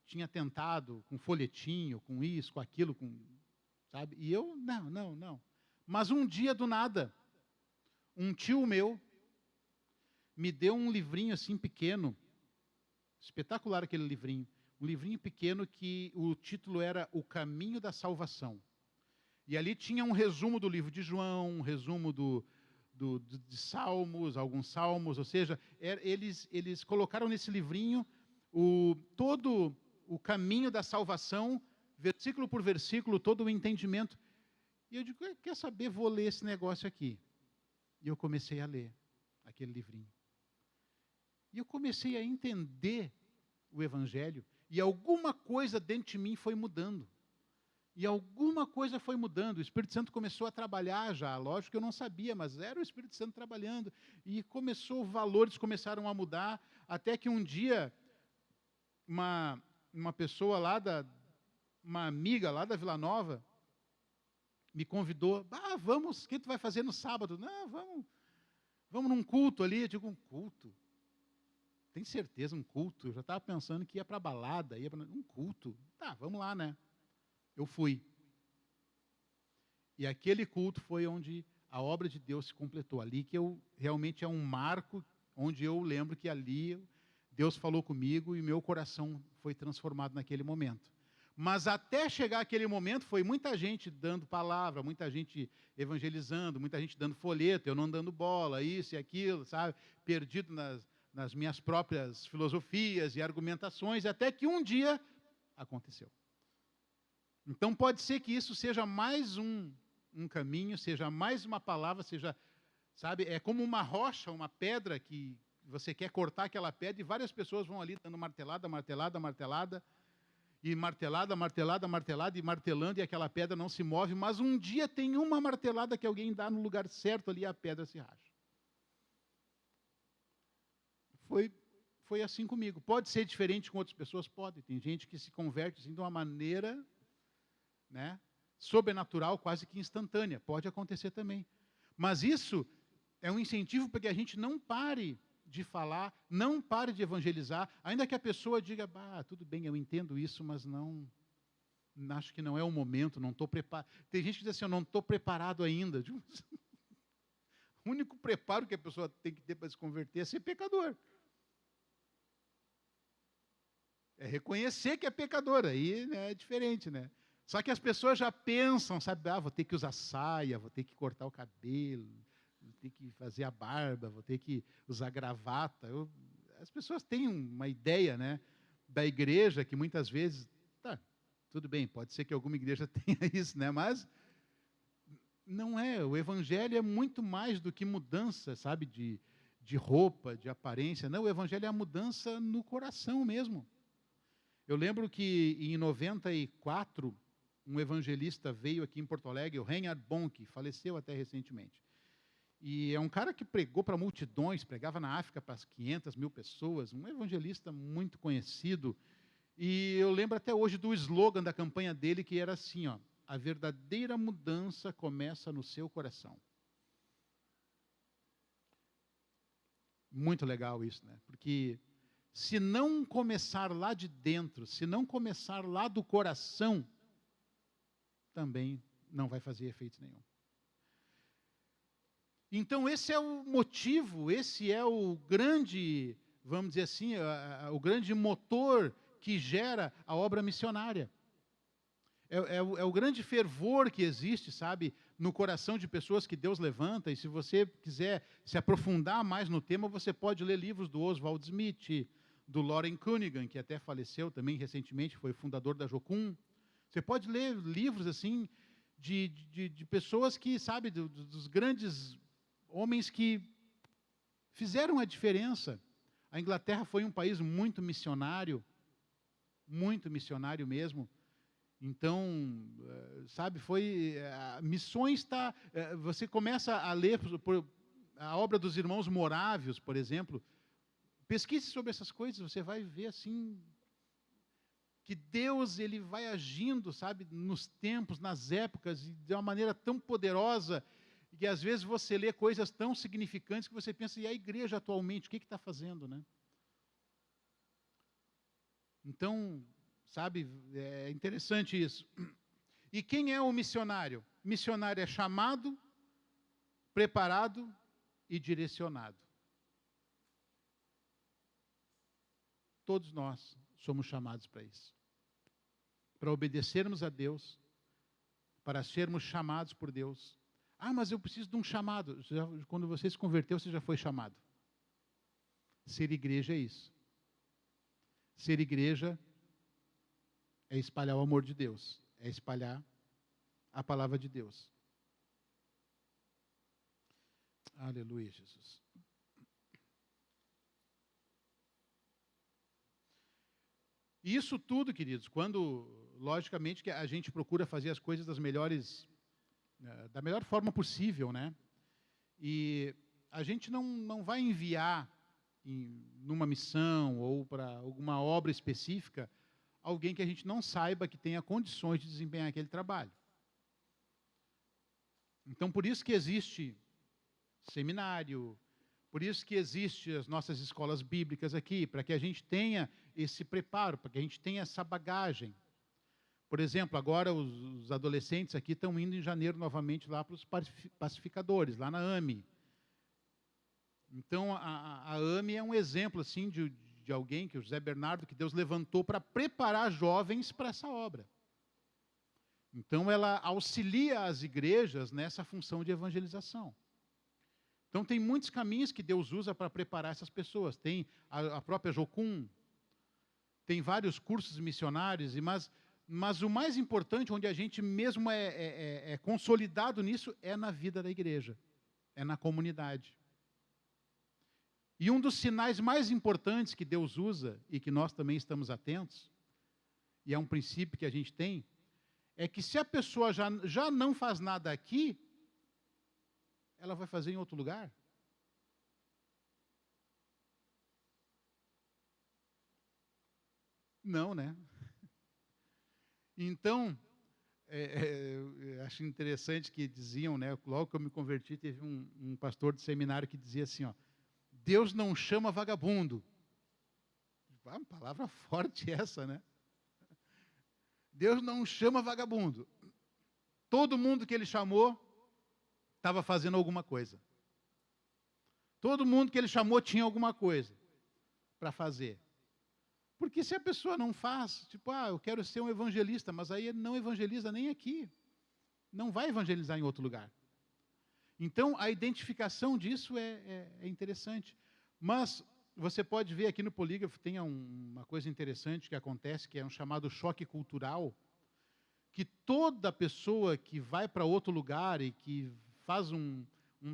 tinha tentado com folhetinho, com isso, com aquilo, sabe? E eu, não. Mas um dia, do nada, um tio meu me deu um livrinho assim pequeno, espetacular aquele livrinho, um livrinho pequeno que o título era O Caminho da Salvação. E ali tinha um resumo do livro de João, um resumo de Salmos, alguns Salmos, ou seja, eles colocaram nesse livrinho todo o caminho da salvação, versículo por versículo, todo o entendimento. E eu digo: quer saber, vou ler esse negócio aqui. E eu comecei a ler aquele livrinho. E eu comecei a entender o Evangelho, e alguma coisa dentro de mim foi mudando. E alguma coisa foi mudando, o Espírito Santo começou a trabalhar já, lógico que eu não sabia, mas era o Espírito Santo trabalhando, e valores começaram a mudar, até que um dia, uma pessoa uma amiga lá da Vila Nova, me convidou: vamos, o que tu vai fazer no sábado? Não, vamos num culto ali. Eu digo: um culto? Tem certeza, um culto? Eu já estava pensando que ia para balada, um culto. Tá, vamos lá, né? Eu fui. E aquele culto foi onde a obra de Deus se completou. Ali que realmente é um marco, onde eu lembro que ali Deus falou comigo e meu coração foi transformado naquele momento. Mas até chegar aquele momento, foi muita gente dando palavra, muita gente evangelizando, muita gente dando folheto, eu não dando bola, isso e aquilo, sabe? Perdido nas minhas próprias filosofias e argumentações, até que um dia aconteceu. Então pode ser que isso seja mais um caminho, seja mais uma palavra, seja, sabe, é como uma rocha, uma pedra que você quer cortar aquela pedra e várias pessoas vão ali dando martelada, e martelada, e martelando, e aquela pedra não se move, mas um dia tem uma martelada que alguém dá no lugar certo ali e a pedra se racha. foi assim comigo. Pode ser diferente com outras pessoas? Pode. Tem gente que se converte assim, de uma maneira, né, sobrenatural, quase que instantânea. Pode acontecer também. Mas isso é um incentivo para que a gente não pare de falar, não pare de evangelizar, ainda que a pessoa diga, tudo bem, eu entendo isso, mas não, acho que não é o momento, não estou preparado. Tem gente que diz assim, eu não estou preparado ainda. O único preparo que a pessoa tem que ter para se converter é ser pecador. É reconhecer que é pecador, aí, né, é diferente, né? Só que as pessoas já pensam, sabe, vou ter que usar saia, vou ter que cortar o cabelo, vou ter que fazer a barba, vou ter que usar gravata. As pessoas têm uma ideia, né, da igreja que muitas vezes, tudo bem, pode ser que alguma igreja tenha isso, né, mas não é. O evangelho é muito mais do que mudança, sabe, de roupa, de aparência. Não, o evangelho é a mudança no coração mesmo. Eu lembro que em 94, um evangelista veio aqui em Porto Alegre, o Reinhard Bonk, faleceu até recentemente. E é um cara que pregou para multidões, pregava na África para 500 mil pessoas, um evangelista muito conhecido. E eu lembro até hoje do slogan da campanha dele, que era assim, ó, a verdadeira mudança começa no seu coração. Muito legal isso, né? Porque se não começar lá de dentro, se não começar lá do coração, também não vai fazer efeito nenhum. Então, esse é o motivo, esse é o grande, vamos dizer assim, o grande motor que gera a obra missionária. É o grande fervor que existe, sabe, no coração de pessoas que Deus levanta. E se você quiser se aprofundar mais no tema, você pode ler livros do Oswald Smith, do Loren Cunningham, que até faleceu também recentemente, foi fundador da Jocum. Você pode ler livros assim de pessoas que, sabe, dos grandes homens que fizeram a diferença. A Inglaterra foi um país muito missionário mesmo. Então, sabe, missões você começa a ler a obra dos irmãos Morávios, por exemplo. Pesquise sobre essas coisas, você vai ver assim que Deus ele vai agindo, sabe, nos tempos, nas épocas, de uma maneira tão poderosa, que às vezes você lê coisas tão significantes que você pensa, e a igreja atualmente, o que está fazendo, né? Então, sabe, é interessante isso. E quem é o missionário? Missionário é chamado, preparado e direcionado. Todos nós somos chamados para isso. Para obedecermos a Deus, para sermos chamados por Deus. Mas eu preciso de um chamado. Quando você se converteu, você já foi chamado. Ser igreja é isso. Ser igreja é espalhar o amor de Deus, é espalhar a palavra de Deus. Aleluia, Jesus. E isso tudo, queridos, quando, logicamente, que a gente procura fazer as coisas da melhor forma possível, né? E a gente não vai enviar numa missão ou para alguma obra específica alguém que a gente não saiba que tenha condições de desempenhar aquele trabalho. Então, por isso que existe seminário, por isso que existem as nossas escolas bíblicas aqui, para que a gente tenha esse preparo, para que a gente tenha essa bagagem. Por exemplo, agora os adolescentes aqui estão indo em janeiro novamente lá para os pacificadores, lá na AME. Então, a AME é um exemplo assim, de alguém, que o José Bernardo, que Deus levantou para preparar jovens para essa obra. Então, ela auxilia as igrejas nessa função de evangelização. Então, tem muitos caminhos que Deus usa para preparar essas pessoas. Tem a própria Jocum, tem vários cursos missionários, mas o mais importante, onde a gente mesmo é consolidado nisso, é na vida da igreja, é na comunidade. E um dos sinais mais importantes que Deus usa, e que nós também estamos atentos, e é um princípio que a gente tem, é que se a pessoa já não faz nada aqui, ela vai fazer em outro lugar. Não, né? Então, eu acho interessante que diziam, né? Logo que eu me converti, teve um pastor de seminário que dizia assim, ó, Deus não chama vagabundo. Ah, uma palavra forte essa, né? Deus não chama vagabundo. Todo mundo que ele chamou estava fazendo alguma coisa. Todo mundo que ele chamou tinha alguma coisa para fazer. Porque se a pessoa não faz, tipo, eu quero ser um evangelista, mas aí ele não evangeliza nem aqui. Não vai evangelizar em outro lugar. Então, a identificação disso é interessante. Mas você pode ver aqui no Polígrafo, tem uma coisa interessante que acontece, que é um chamado choque cultural, que toda pessoa que vai para outro lugar e que faz um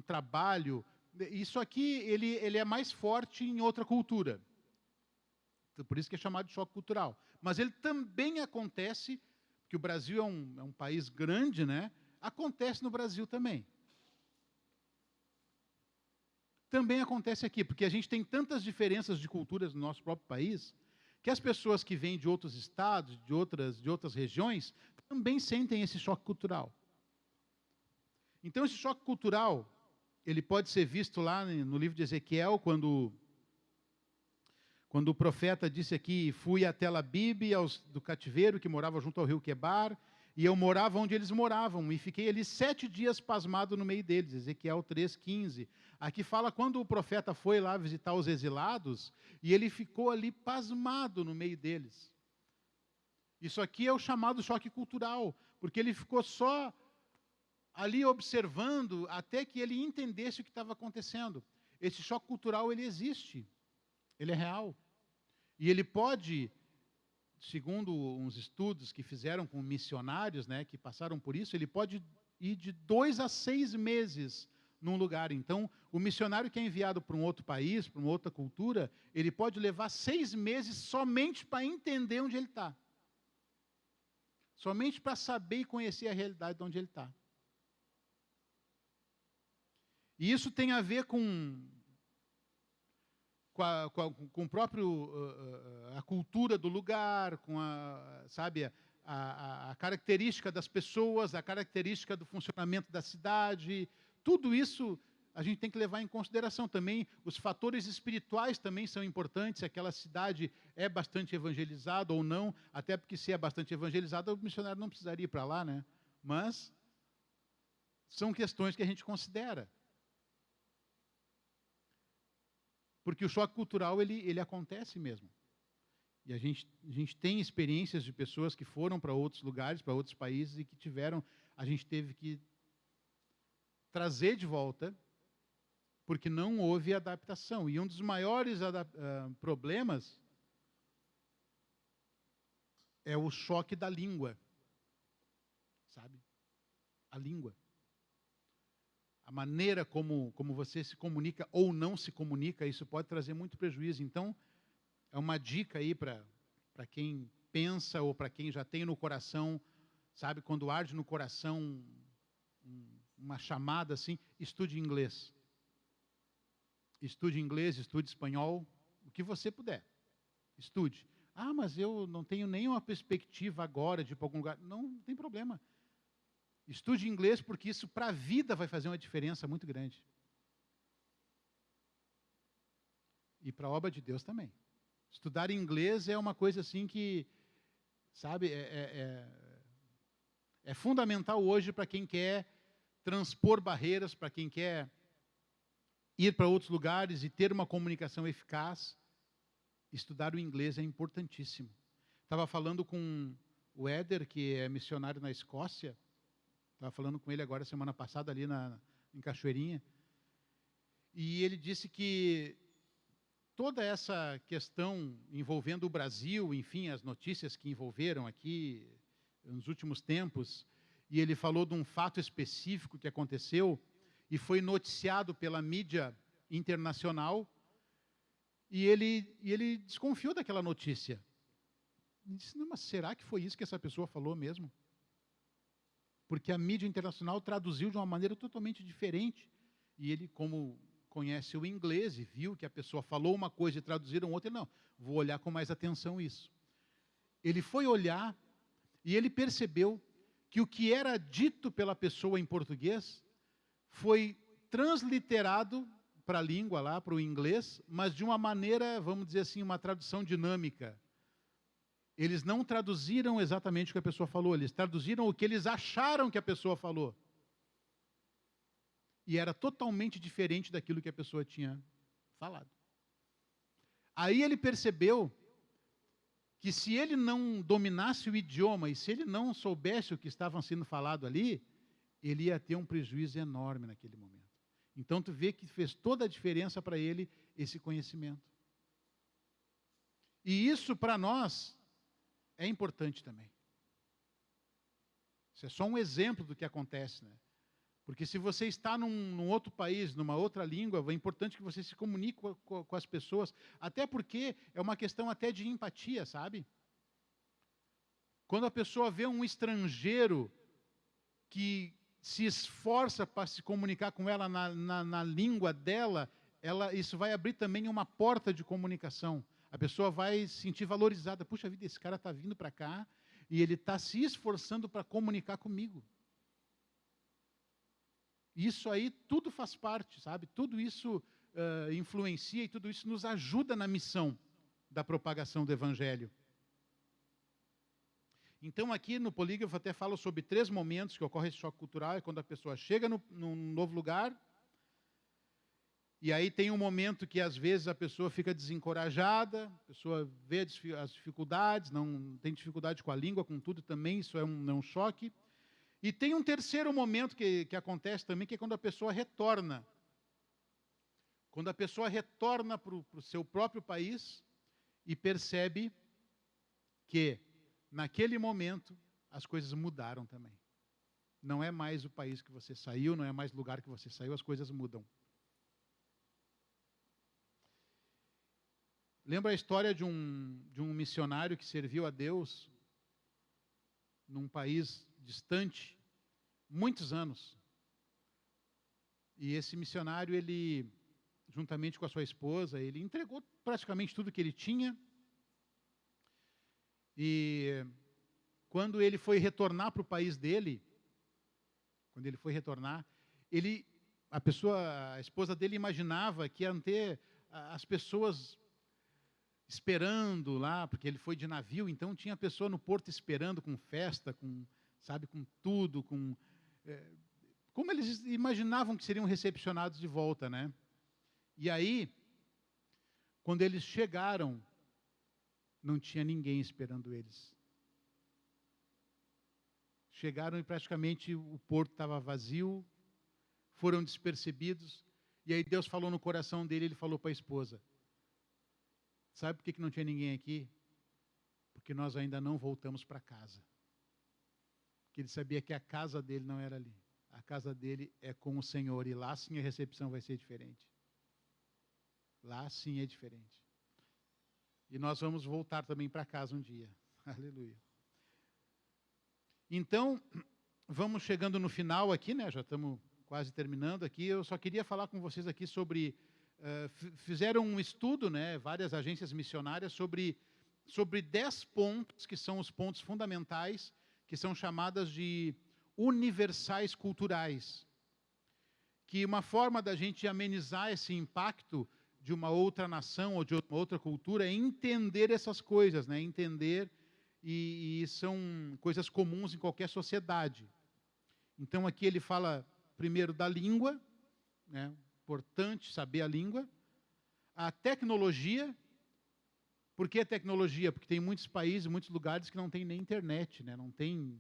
trabalho, isso aqui ele é mais forte em outra cultura. Por isso que é chamado de choque cultural. Mas ele também acontece, porque o Brasil é um país grande, né? Acontece no Brasil também. Também acontece aqui, porque a gente tem tantas diferenças de culturas no nosso próprio país, que as pessoas que vêm de outros estados, de outras regiões, também sentem esse choque cultural. Então, esse choque cultural, ele pode ser visto lá no livro de Ezequiel, quando o profeta disse aqui, fui até Labib, do cativeiro, que morava junto ao rio Quebar, e eu morava onde eles moravam, e fiquei ali 7 dias pasmado no meio deles, Ezequiel 3,15. Aqui fala quando o profeta foi lá visitar os exilados, e ele ficou ali pasmado no meio deles. Isso aqui é o chamado choque cultural, porque ele ficou só ali observando até que ele entendesse o que estava acontecendo. Esse choque cultural, ele existe, ele é real. E ele pode, segundo uns estudos que fizeram com missionários, né, que passaram por isso, ele pode ir de 2 a 6 meses num lugar. Então, o missionário que é enviado para um outro país, para uma outra cultura, ele pode levar 6 meses somente para entender onde ele está. Somente para saber e conhecer a realidade de onde ele está. E isso tem a ver com o próprio a cultura do lugar, com a característica das pessoas, a característica do funcionamento da cidade. Tudo isso a gente tem que levar em consideração também. Os fatores espirituais também são importantes, se aquela cidade é bastante evangelizada ou não, até porque se é bastante evangelizada, o missionário não precisaria ir para lá, né? Mas são questões que a gente considera. Porque o choque cultural, ele acontece mesmo. E a gente tem experiências de pessoas que foram para outros lugares, para outros países, e que a gente teve que trazer de volta, porque não houve adaptação. E um dos maiores problemas é o choque da língua. Sabe? A língua. A maneira como você se comunica ou não se comunica, isso pode trazer muito prejuízo. Então, é uma dica aí para quem pensa ou para quem já tem no coração, sabe, quando arde no coração uma chamada assim, estude inglês. Estude inglês, estude espanhol, o que você puder. Estude. Mas eu não tenho nenhuma perspectiva agora de ir para algum lugar. Não tem problema. Estude inglês, porque isso para a vida vai fazer uma diferença muito grande. E para a obra de Deus também. Estudar inglês é uma coisa assim que, sabe, é fundamental hoje para quem quer transpor barreiras, para quem quer ir para outros lugares e ter uma comunicação eficaz. Estudar o inglês é importantíssimo. Estava falando com o Éder, que é missionário na Escócia. Estava falando com ele agora, semana passada, ali em Cachoeirinha. E ele disse que toda essa questão envolvendo o Brasil, enfim, as notícias que envolveram aqui nos últimos tempos, e ele falou de um fato específico que aconteceu e foi noticiado pela mídia internacional, e ele desconfiou daquela notícia. Ele disse, não, mas será que foi isso que essa pessoa falou mesmo? Porque a mídia internacional traduziu de uma maneira totalmente diferente. E ele, como conhece o inglês e viu que a pessoa falou uma coisa e traduziram outra, ele, não, vou olhar com mais atenção isso. Ele foi olhar e ele percebeu que o que era dito pela pessoa em português foi transliterado para a língua lá, para o inglês, mas de uma maneira, vamos dizer assim, uma tradução dinâmica. Eles não traduziram exatamente o que a pessoa falou, eles traduziram o que eles acharam que a pessoa falou. E era totalmente diferente daquilo que a pessoa tinha falado. Aí ele percebeu que se ele não dominasse o idioma e se ele não soubesse o que estava sendo falado ali, ele ia ter um prejuízo enorme naquele momento. Então tu vê que fez toda a diferença para ele esse conhecimento. E isso para nós é importante também. Isso é só um exemplo do que acontece, né? Porque se você está num outro país, numa outra língua, é importante que você se comunique com as pessoas, até porque é uma questão até de empatia, sabe? Quando a pessoa vê um estrangeiro que se esforça para se comunicar com ela na língua dela, isso vai abrir também uma porta de comunicação. A pessoa vai se sentir valorizada. Puxa vida, esse cara está vindo para cá e ele está se esforçando para comunicar comigo. Isso aí tudo faz parte, sabe? Tudo isso influencia e tudo isso nos ajuda na missão da propagação do Evangelho. Então aqui no Polígrafo até falo sobre 3 momentos que ocorre esse choque cultural, é quando a pessoa chega num novo lugar, e aí tem um momento que às vezes a pessoa fica desencorajada, a pessoa vê as dificuldades, não tem dificuldade com a língua, com tudo também, isso é um choque. E tem um terceiro momento que acontece também, que é quando a pessoa retorna. Quando a pessoa retorna para o seu próprio país e percebe que, naquele momento, as coisas mudaram também. Não é mais o país que você saiu, não é mais o lugar que você saiu, as coisas mudam. Lembra a história de um missionário que serviu a Deus num país distante, muitos anos. E esse missionário, ele, juntamente com a sua esposa, ele entregou praticamente tudo que ele tinha. E quando ele foi retornar para o país dele, quando ele foi retornar, a esposa dele imaginava que iam ter as pessoas esperando lá, porque ele foi de navio, então tinha pessoa no porto esperando com festa, com tudo, como eles imaginavam que seriam recepcionados de volta, né? E aí, quando eles chegaram, não tinha ninguém esperando eles. Chegaram e praticamente o porto estava vazio, foram despercebidos, e aí Deus falou no coração dele, ele falou para a esposa, sabe por que não tinha ninguém aqui? Porque nós ainda não voltamos para casa. Porque ele sabia que a casa dele não era ali. A casa dele é com o Senhor, e lá sim a recepção vai ser diferente. Lá sim é diferente. E nós vamos voltar também para casa um dia. Aleluia. Então, vamos chegando no final aqui, né? Já estamos quase terminando aqui. Eu só queria falar com vocês aqui sobre... fizeram um estudo, né? Várias agências missionárias sobre 10 pontos, que são os pontos fundamentais, que são chamadas de universais culturais. Que uma forma da gente amenizar esse impacto de uma outra nação ou de uma outra cultura é entender essas coisas, né? Entender, e são coisas comuns em qualquer sociedade. Então aqui ele fala primeiro da língua, né? Importante saber a língua. A tecnologia. Por que a tecnologia? Porque tem muitos países, muitos lugares que não tem nem internet, né? Não tem,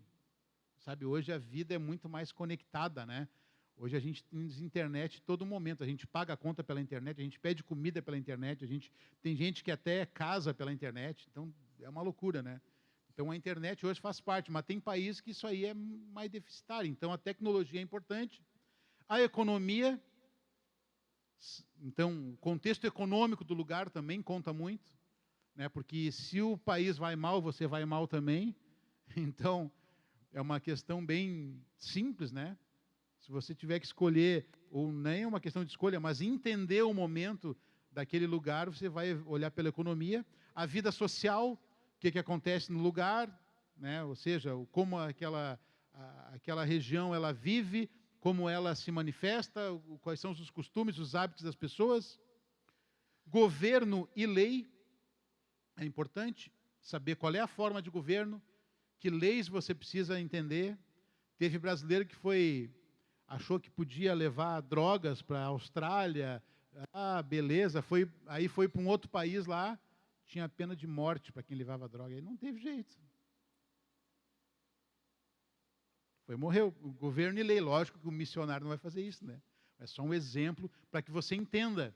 sabe, hoje a vida é muito mais conectada, né? Hoje a gente tem internet todo momento, a gente paga a conta pela internet, a gente pede comida pela internet, tem gente que até casa pela internet, então é uma loucura, né? Então a internet hoje faz parte, mas tem países que isso aí é mais deficitário, então a tecnologia é importante. A economia, então o contexto econômico do lugar também conta muito, né? Porque se o país vai mal, você vai mal também, então é uma questão bem simples, né? Se você tiver que escolher, ou nem é uma questão de escolha, mas entender o momento daquele lugar, você vai olhar pela economia. A vida social, que acontece no lugar, né? Ou seja, como aquela região ela vive, como ela se manifesta, quais são os costumes, os hábitos das pessoas. Governo e lei, é importante saber qual é a forma de governo, que leis você precisa entender. Teve brasileiro que achou que podia levar drogas para a Austrália, beleza, aí foi para um outro país lá, tinha pena de morte para quem levava droga, aí não teve jeito. Morreu, o governo e lei, lógico que o missionário não vai fazer isso, né? É só um exemplo para que você entenda.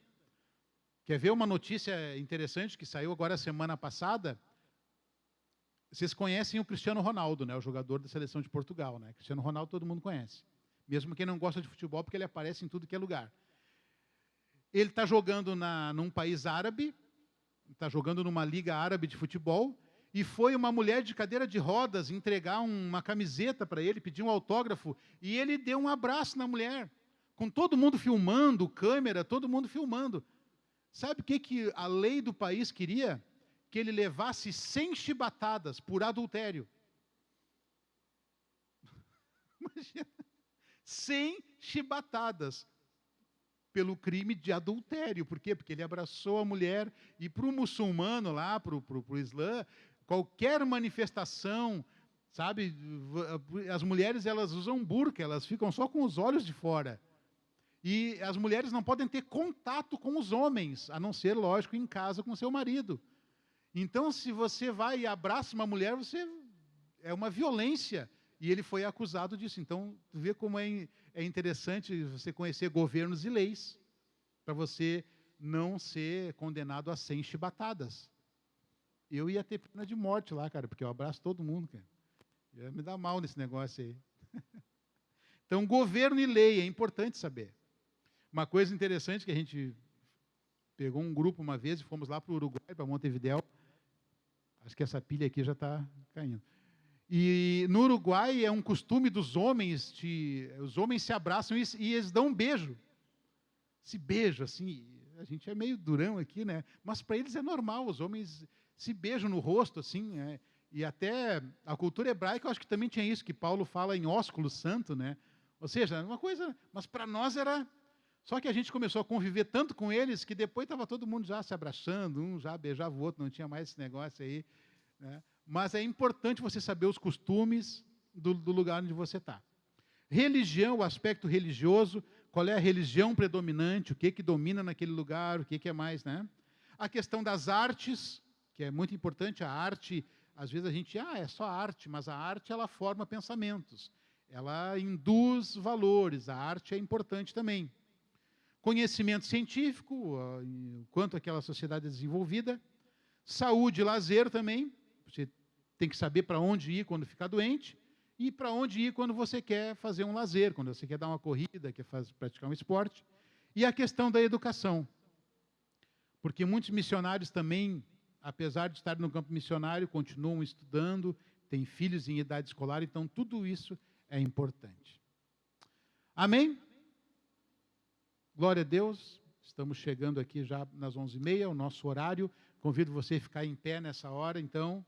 Quer ver uma notícia interessante que saiu agora semana passada? Vocês conhecem o Cristiano Ronaldo, né? O jogador da seleção de Portugal, né? Cristiano Ronaldo todo mundo conhece. Mesmo quem não gosta de futebol, porque ele aparece em tudo que é lugar. Ele está jogando num país árabe, está jogando numa liga árabe de futebol, e foi uma mulher de cadeira de rodas entregar uma camiseta para ele, pedir um autógrafo, e ele deu um abraço na mulher, com todo mundo filmando, câmera, todo mundo filmando. Sabe o que a lei do país queria? Que ele levasse 100 chibatadas por adultério. Imagina, 100 chibatadas pelo crime de adultério. Por quê? Porque ele abraçou a mulher, e para o muçulmano lá, para o Islã, qualquer manifestação, sabe, as mulheres elas usam burca, elas ficam só com os olhos de fora. E as mulheres não podem ter contato com os homens, a não ser, lógico, em casa com seu marido. Então, se você vai e abraça uma mulher, é uma violência. E ele foi acusado disso. Então, tu vê como é interessante você conhecer governos e leis, para você não ser condenado a 100 chibatadas. Eu ia ter pena de morte lá, cara, porque eu abraço todo mundo, cara. Ia me dar mal nesse negócio aí. Então, governo e lei, é importante saber. Uma coisa interessante que a gente pegou um grupo uma vez e fomos lá para o Uruguai, para Montevidéu. Acho que essa pilha aqui já está caindo. E no Uruguai é um costume dos homens, os homens se abraçam e eles dão um beijo. Se beijam, assim, a gente é meio durão aqui, né? Mas para eles é normal, os homens se beijam no rosto, assim, né? E até a cultura hebraica, eu acho que também tinha isso, que Paulo fala em ósculo santo, né? Ou seja, uma coisa, mas para nós era... Só que a gente começou a conviver tanto com eles que depois estava todo mundo já se abraçando, um já beijava o outro, não tinha mais esse negócio aí, né? Mas é importante você saber os costumes do lugar onde você está. Religião, o aspecto religioso, qual é a religião predominante, o que domina naquele lugar, o que é mais, né? A questão das artes, que é muito importante, a arte, às vezes a gente, é só arte, mas a arte ela forma pensamentos, ela induz valores, a arte é importante também. Conhecimento científico, o quanto aquela sociedade é desenvolvida. Saúde e lazer também, você tem que saber para onde ir quando ficar doente, e para onde ir quando você quer fazer um lazer, quando você quer dar uma corrida, quer praticar um esporte. E a questão da educação. Porque muitos missionários também, apesar de estar no campo missionário, continuam estudando, têm filhos em idade escolar, então tudo isso é importante. Amém? Glória a Deus, estamos chegando aqui já nas 11h30, o nosso horário. Convido você a ficar em pé nessa hora, então.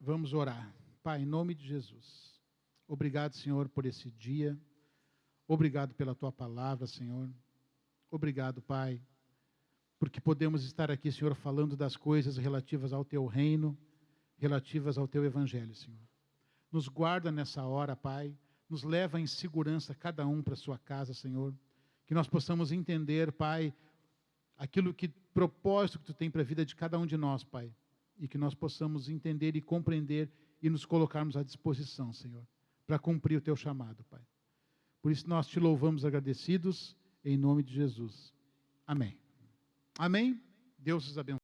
Vamos orar. Pai, em nome de Jesus, obrigado, Senhor, por esse dia. Obrigado pela Tua palavra, Senhor. Obrigado, Pai, porque podemos estar aqui, Senhor, falando das coisas relativas ao Teu reino, relativas ao Teu evangelho, Senhor. Nos guarda nessa hora, Pai. Nos leva em segurança cada um para a sua casa, Senhor. Que nós possamos entender, Pai, propósito que Tu tem para a vida de cada um de nós, Pai. E que nós possamos entender e compreender e nos colocarmos à disposição, Senhor, para cumprir o Teu chamado, Pai. Por isso nós Te louvamos agradecidos, em nome de Jesus. Amém. Amém. Deus os abençoe.